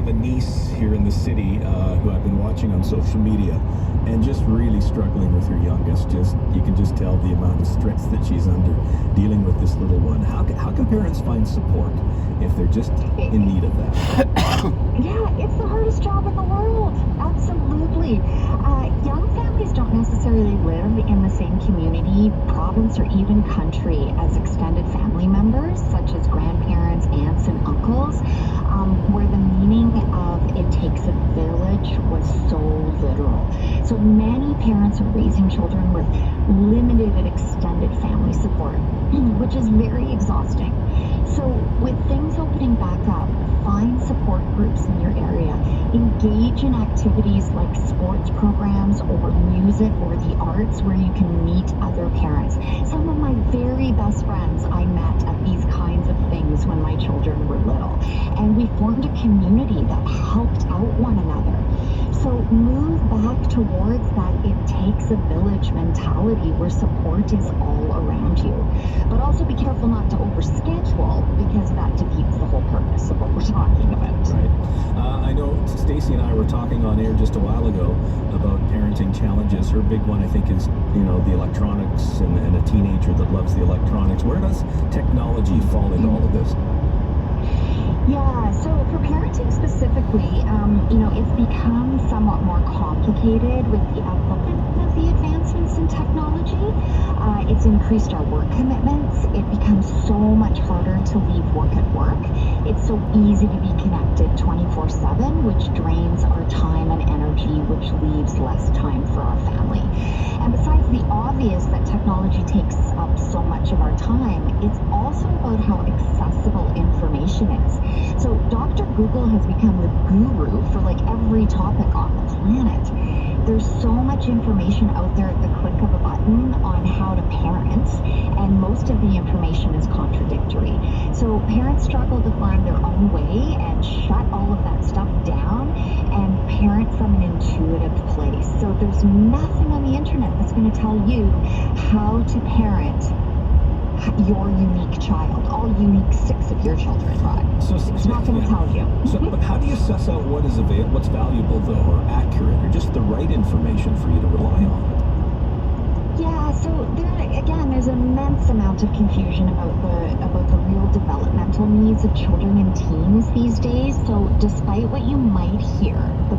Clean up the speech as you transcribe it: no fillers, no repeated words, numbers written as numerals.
have a niece here in the city who I've been watching on social media, and just really struggling with her youngest. Just you can just tell the amount of stress that she's under dealing with this little one. How can parents find support if they're just in need of that? Yeah, it's the hardest job in the world. Absolutely. Young families don't necessarily live in the same community, province, or even country as extended family members, such as grandparents, aunts, and uncles, where the meaning of it takes a village was so literal. So many parents are raising children with limited and extended family support, which is very exhausting. So with things opening back up, find support groups in your area. Engage in activities like sports programs or music or the arts where you can meet other parents. Some of my very best friends I met at these kinds of things when my children were little. And we formed a community that helped out one another. So move back towards that it takes a village mentality where support is all around you. But also be careful not to overschedule, because that defeats the whole purpose of what we're talking about. Right. I know Stacy and I were talking on air just a while ago about parenting challenges. Her big one, I think, is the electronics and a teenager that loves the electronics. Where does technology fall into all of this? Yeah, so for parenting specifically, it's become somewhat more complicated with the advent of the advancements in technology. It's increased our work commitments. It becomes so much harder to leave work at work. It's so easy to be connected 24/7, which drains our time and energy, which leaves less time for our family. And besides the obvious that technology takes up so much of our time, it's also about how accessible information is. So Dr. Google has become the guru for every topic on the planet. There's so much information out there at the click of a button on how to parent, and most of the information is contradictory. So parents struggle to find their own way and shut all of that stuff down and parent from an intuitive place. So there's nothing on the internet that's going to tell you how to parent your unique child, all unique 6 of your children, Rod. So It's not going to tell you. But how do you suss out what's valuable, though, or accurate, or just the right information for you to rely on? Yeah, so there's an immense amount of confusion about the real developmental needs of children and teens these days. So despite what you might hear, the